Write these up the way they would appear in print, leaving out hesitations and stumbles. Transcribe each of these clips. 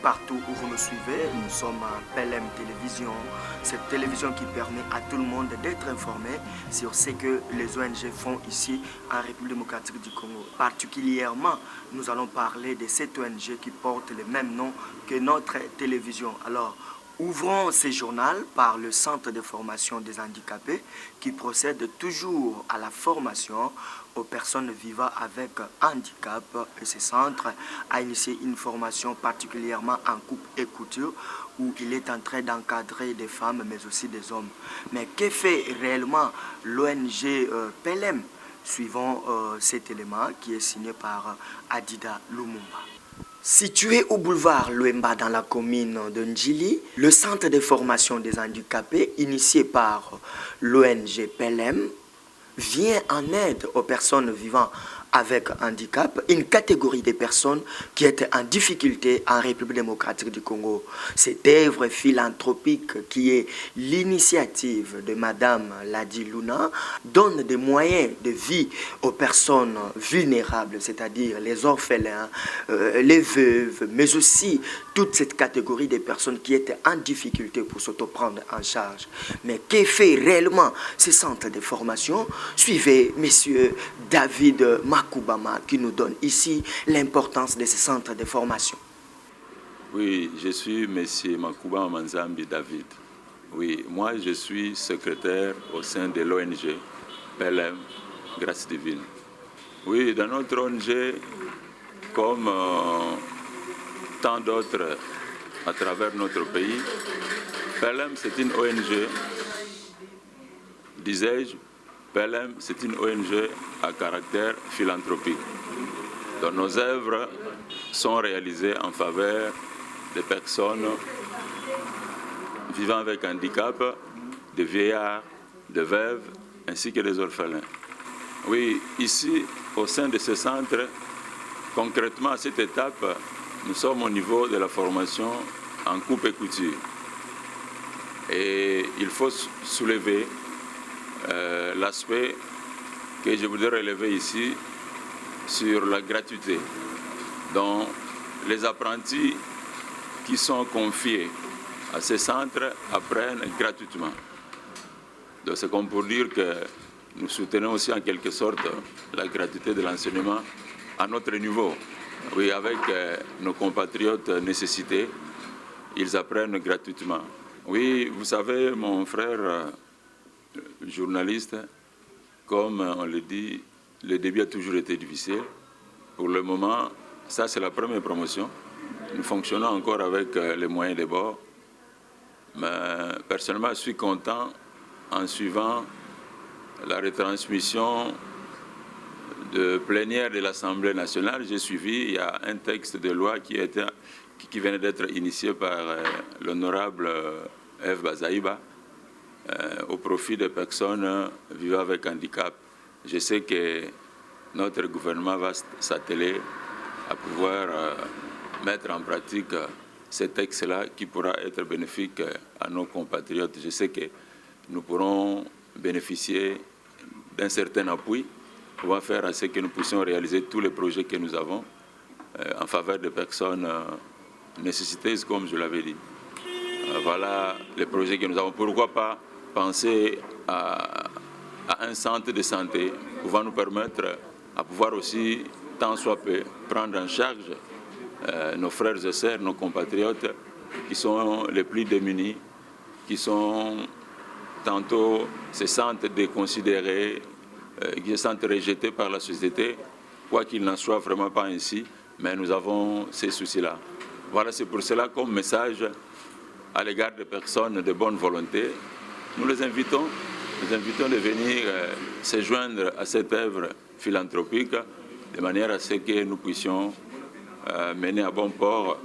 partout où vous nous suivez. Nous sommes à PLM Télévision, cette télévision qui permet à tout le monde d'être informé sur ce que les ONG font ici en République démocratique du Congo. Particulièrement, nous allons parler de cette ONG qui porte le même nom que notre télévision. Alors, ouvrons ce journal par le Centre de formation des handicapés qui procède toujours à la formation aux personnes vivant avec handicap. Et ce centre a initié une formation particulièrement en coupe et couture où il est en train d'encadrer des femmes mais aussi des hommes. Mais que fait réellement l'ONG PLM? Suivons cet élément qui est signé par Adida Lumumba. Situé au boulevard Luemba dans la commune de Ndjili, le centre de formation des handicapés initié par l'ONG PLM vient en aide aux personnes vivant avec handicap, une catégorie de personnes qui étaient en difficulté en République démocratique du Congo. Cette œuvre philanthropique qui est l'initiative de Madame Ladi Luna donne des moyens de vie aux personnes vulnérables, c'est-à-dire les orphelins, les veuves, mais aussi toute cette catégorie de personnes qui étaient en difficulté pour s'auto-prendre en charge. Mais que fait réellement ce centre de formation? Suivez Monsieur David Makubama qui nous donne ici l'importance de ce centre de formation. Oui, je suis Monsieur Makubama Manzambi David. Oui, moi je suis secrétaire au sein de l'ONG PLM Grâce Divine. Oui, dans notre ONG, comme tant d'autres à travers notre pays, PLM c'est une ONG, disais-je, PLM c'est une ONG à caractère philanthropique. Donc nos œuvres sont réalisées en faveur des personnes vivant avec handicap, des vieillards, des veuves, ainsi que des orphelins. Oui, ici, au sein de ce centre, concrètement à cette étape, nous sommes au niveau de la formation en coupe et couture. Et il faut soulever l'aspect que je voudrais relever ici sur la gratuité. Donc, les apprentis qui sont confiés à ces centres apprennent gratuitement. Donc, c'est comme pour dire que nous soutenons aussi en quelque sorte la gratuité de l'enseignement à notre niveau. Oui, avec nos compatriotes nécessités, ils apprennent gratuitement. Oui, vous savez, mon frère journaliste, comme on le dit, le début a toujours été difficile. Pour le moment, ça c'est la première promotion. Nous fonctionnons encore avec les moyens de bord. Mais personnellement, je suis content en suivant la retransmission de plénière de l'Assemblée nationale. J'ai suivi, il y a un texte de loi qui venait d'être initié par l'honorable Eve Bazaïba au profit des personnes vivant avec handicap. Je sais que notre gouvernement va s'atteler à pouvoir mettre en pratique ce texte-là qui pourra être bénéfique à nos compatriotes. Je sais que nous pourrons bénéficier d'un certain appui pour faire à ce que nous puissions réaliser tous les projets que nous avons en faveur des personnes nécessiteuses, comme je l'avais dit. Voilà les projets que nous avons. Pourquoi pas penser à un centre de santé pouvant nous permettre à pouvoir aussi, tant soit peu, prendre en charge nos frères et sœurs, nos compatriotes qui sont les plus démunis, qui sont tantôt se sentent déconsidérés, qui se sentent rejetés par la société, quoi qu'il n'en soit vraiment pas ainsi, mais nous avons ces soucis-là. Voilà, c'est pour cela comme message à l'égard des personnes de bonne volonté, nous les invitons de venir se joindre à cette œuvre philanthropique de manière à ce que nous puissions mener à bon port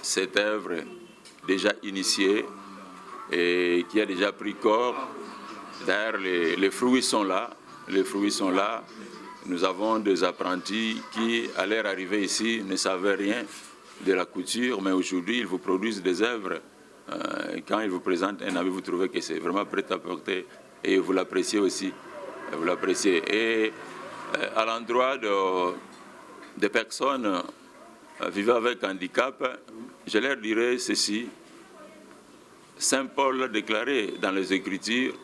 cette œuvre déjà initiée et qui a déjà pris corps. D'ailleurs, les fruits sont là. Les fruits sont là. Nous avons des apprentis qui, à leur arrivée ici, ne savaient rien de la couture, mais aujourd'hui, ils vous produisent des œuvres. Quand ils vous présentent un habit, vous trouvez que c'est vraiment prêt à porter et vous l'appréciez aussi. Vous l'appréciez. Et à l'endroit des personnes vivant avec handicap, je leur dirais ceci. Saint Paul déclarait dans les Écritures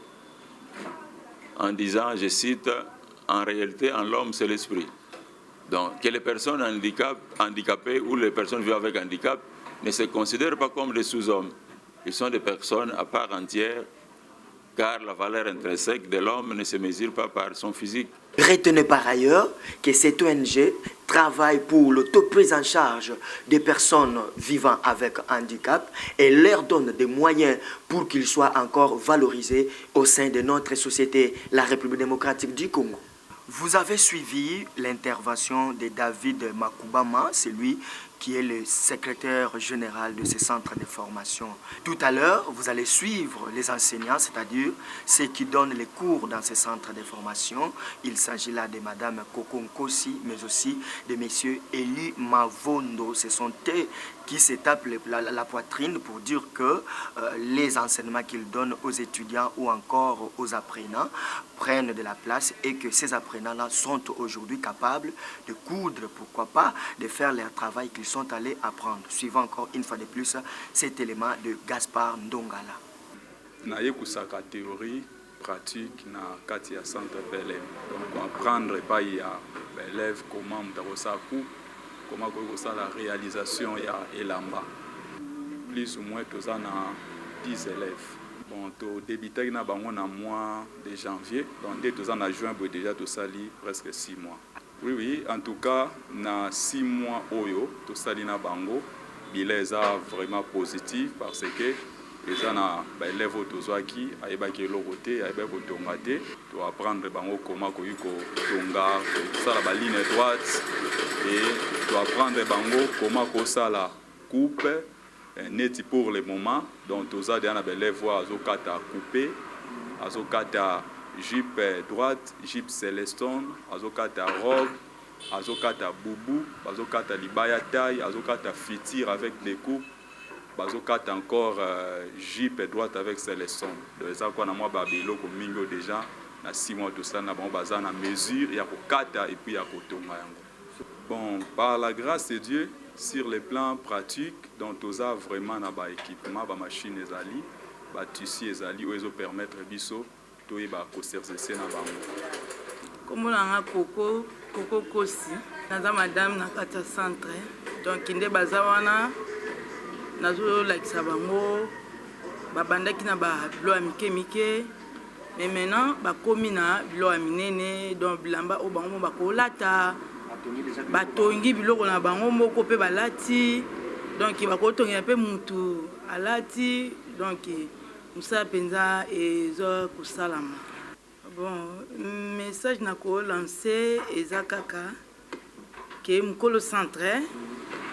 en disant, je cite, « En réalité, en l'homme, c'est l'esprit ». Donc, que les personnes handicapées ou les personnes vivant avec handicap ne se considèrent pas comme des sous-hommes. Ils sont des personnes à part entière, car la valeur intrinsèque de l'homme ne se mesure pas par son physique. Retenez par ailleurs que cette ONG travaille pour l'auto-prise en charge des personnes vivant avec handicap et leur donne des moyens pour qu'ils soient encore valorisés au sein de notre société, la République démocratique du Congo. Vous avez suivi l'intervention de David Makubama, c'est lui qui est le secrétaire général de ce centre de formation. Tout à l'heure, vous allez suivre les enseignants, c'est-à-dire ceux qui donnent les cours dans ce centre de formation. Il s'agit là de Madame Kokonkosi, mais aussi de Monsieur Eli Mavondo. Ce sont eux qui se tapent la poitrine pour dire que les enseignements qu'ils donnent aux étudiants ou encore aux apprenants prennent de la place et que ces apprenants-là sont aujourd'hui capables de coudre, pourquoi pas, de faire leur travail qu'ils sont allés apprendre. Suivant encore une fois de plus cet élément de Gaspard Ndongala. Naye kusaka théorie pratique na kati ya centre PLM. Donc apprendre pas ya élève comment mtakosaku, comment kosa la réalisation ya elamba. Plus ou moins tous en 10 élèves. Bon, to débuté na bango na mois de janvier. Donc dès tous en juin, déjà tout sali presque 6 mois. Oui, en tout cas, na 6 mois oyo, tout sali na bango, bilan est vraiment positif parce que les élèves qui aibaki loroté, aibaki tongate, to apprendre bango comment ko tonga, ça la ligne droite et to apprendre bango comment ko ça la coupe net pour le moment. Donc tous ça des élèves azokata couper, azokata jupe droite, jupe célestone, azokata robe, azokata boubou, azokata libaya taille, azokata fitir avec des coupes, azokata encore jupe droite avec célestone. Donc ça quoi na moi babilo ko mingo déjà na 6 mois tout ça na bon bazar na mesure ya ko kata et puis ya ko tonga yango. Bon, par la grâce de Dieu, sur les plans pratiques, donc tous a vraiment na ba équipement, ba machine ezali, ba tissu ezali où ils permettre biso to ba ko exercer na bango. Comme on Koko Kosi, naza madame na kata centre, donc inde bazawana nazo lakisa bango babandaki na ba bilo ya mike mais maintenant bakomi na bilo ya minene donc bilamba o bango bakolata batongi biloko na bango moko pe balati donc bakotongi pe mutu alati donc musala penza ezo kosalama. Bon, message nako lancé ezakaka ke mukolo centre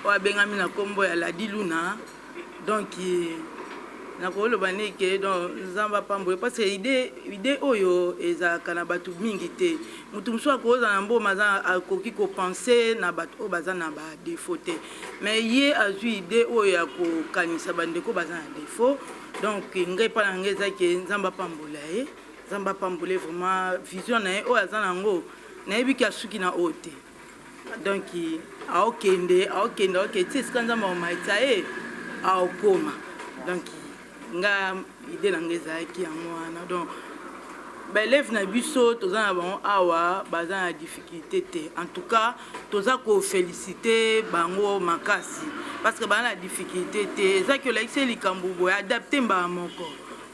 o abengami na kombo ya Ladi Luna donc nako loba ne ke donc nzamba pambo parce que idée oyo ezaka na batu mingi te mutu musu akoza na mboma za akoki ko penser na batu o baza na ba défaut te mais ye azui idée oyo ya ko kanisa bandeko baza na défaut donc ngai pa na ngeza ke nzamba pambola ye nzamba pambola vraiment vision na ye o aza nango na yebi ki asuki na ote donc aokende ti esika nzamba omaita ye aokoma donc nga idée na ngeza ezalaki yango wana donc baélève na biso toza na bango awa baza na difficulté te en tout cas toza kofélicité bango makasi parce que baza na difficulté te ezaki olakisa likambo boye adapte mbala moko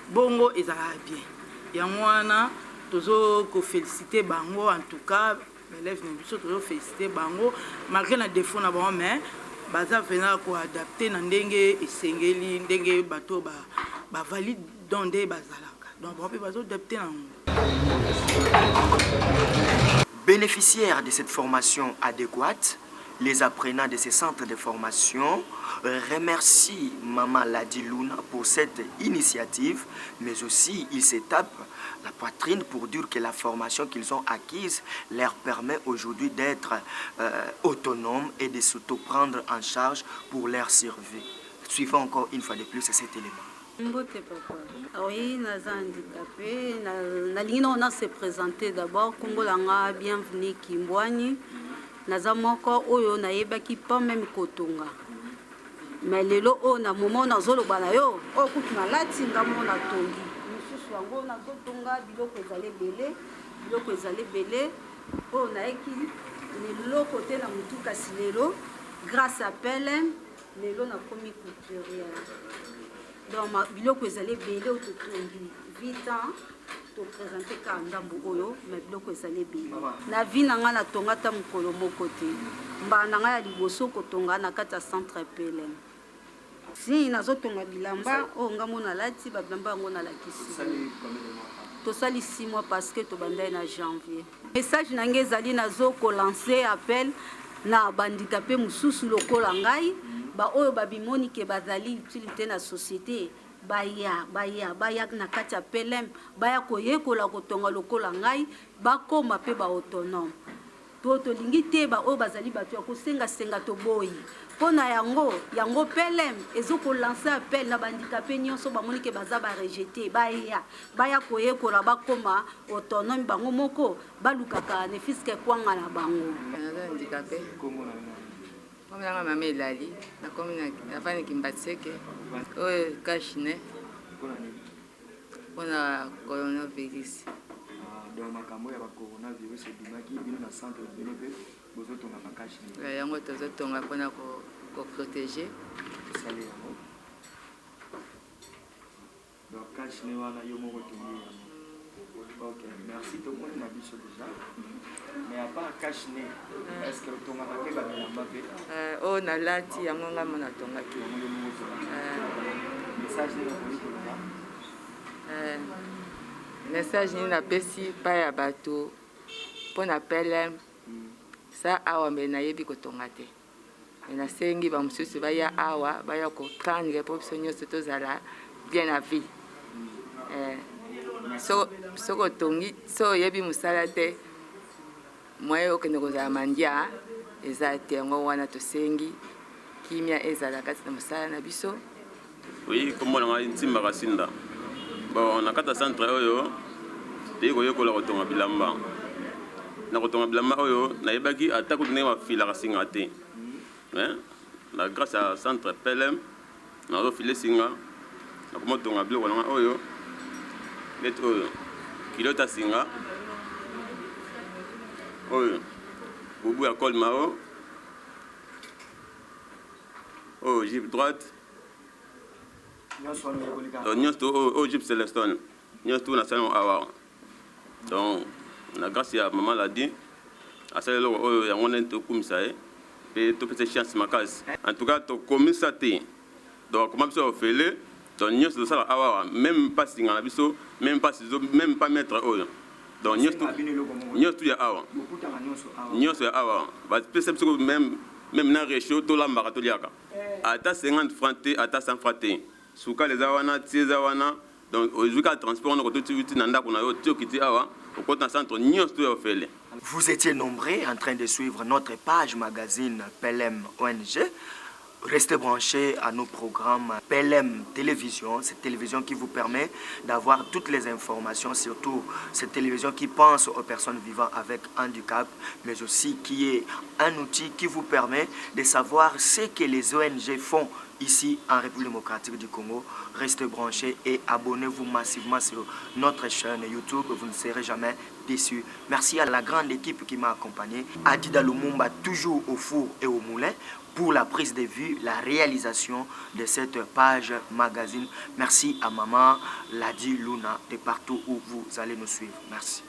bongo ezalaka bien yango wana tozo kofélicité bango en tout cas baélève na biso tozo félicité bango malgré na défaut na bango mais baza venir ko adapter na ndenge esengeli ndenge bato ba valide donde bazalaka donc on peut bazo adapter na. Bénéficiaires de cette formation adéquate, les apprenants de ces centres de formation remercient Maman Ladi Luna pour cette initiative, mais aussi ils se tapent la poitrine pour dire que la formation qu'ils ont acquise leur permet aujourd'hui d'être autonomes et de s'auto-prendre en charge pour leur survie. Suivons encore une fois de plus cet élément. Mbote papa. Oui, naza handicapé. Nalingi na se présenter d'abord. Kongo langa bienvenue Kimbwani. naza moko oyo nayebaki pas même kotonga mais lelo oyo na moment nazoloba na yo oyo kutu nalati ngamo natongi mosusu yango nazotonga biloko ezali ebele oyo nayeki leloko te na mutu kasi lelo grâce à PLM lelo nakomi couturière donc biloko ezali ebele oyo totongi vitan toprésente ka ndambo oyo mais biloko ezali ebele na vi na ngai natonga ata mokolo moko te mbala na ngai ya liboso kotonga na kati ya centre PLM si nazotonga bilamba oyo ngamo nalati babilamba yango nalakisi tosali 6 mois parce que tobandai na janvier message na ngai ezali nazokolancer appel na bandikape mosusu lokola ngai baoyo babimoni ke bazali utilité na société baya na kati ya PLM baya koyekola kotonga lokola ngai bakoma mpe baautonome to tolingi te baoyo bazali bato ya kosengasenga toboyi mpo na yango PLM ezokolanse appel na bandikape nyonso bamoni ke baza barejete baya koyekola bakoma autonome bango moko balukaka nefiske kwanga na bango Comme la maman est là, la femme qui m'a dit que oh cachine, on a coronavirus. Donc ma caméra va coronavirus et bien qui vient dans centre de l'hôpital, vous autres on a pas caché. Il y a un autre on a pour protéger. Salut. Donc cache ne wana yo moko tumia. Ok, merci tout le monde m'a dit ça déjà. Mais à part cache ne, est-ce que tu m'as pas fait bilamba pe? Oh na lati yango ngama na tonga ki. Message de la message ni na pesi pa ya bato po na PLM sa awa me na yebi kotonga te. Na sengi ba mususu baya awa baya ko tangre po biso nyonso tozala bien na vie. So kotongi so yebi musala te moyo okende kozala mandia eza te yango wana tosengi kimia ezala kati na musala na biso. Oui, comme on a dit Marasinda. Bon, on a 4 centres oyo. Te ko yokola kotonga bilamba. Na kotonga bilamba oyo na yebaki atako ne ma fila kasinga te. Hein? Na grâce à centre PLM na ro file singa. Na komo tonga biloko na oyo. Net oyo. Kilota singa. Oyo. Boubou ya col mao. Oh, jipe droite. Au Gypsy Celestone, nous sommes na salon awa. Donc, grâce à maman l'a dit, à celle où on est comme ça, et tout cette chance makas. En tout cas, tu commis ça té. Donc, comment ça fait le? Donc, nous sommes ça awa, même pas singa na biso, même pas mettre oyo. Donc, nous sommes ya awa. Nous sommes awa. Parce que même na réchaud to la maratoliaka. Ata 50 francs té, ata 100 francs té. Souka les awana, tieza wana, donc au juka transport on a tout de nanda qu'on a eu tout qui awa, au côté centre nios tout est fait. Vous étiez nombreux en train de suivre notre page magazine PLM ONG. Restez branchés à nos programmes PLM Télévision, cette télévision qui vous permet d'avoir toutes les informations, surtout cette télévision qui pense aux personnes vivant avec handicap, mais aussi qui est un outil qui vous permet de savoir ce que les ONG font ici en République démocratique du Congo. Restez branchés et abonnez-vous massivement sur notre chaîne YouTube, vous ne serez jamais déçus. Merci à la grande équipe qui m'a accompagné, Adida Lumumba toujours au four et au moulin, pour la prise de vue, la réalisation de cette page magazine. Merci à maman Ladi Luna de partout où vous allez nous suivre. Merci.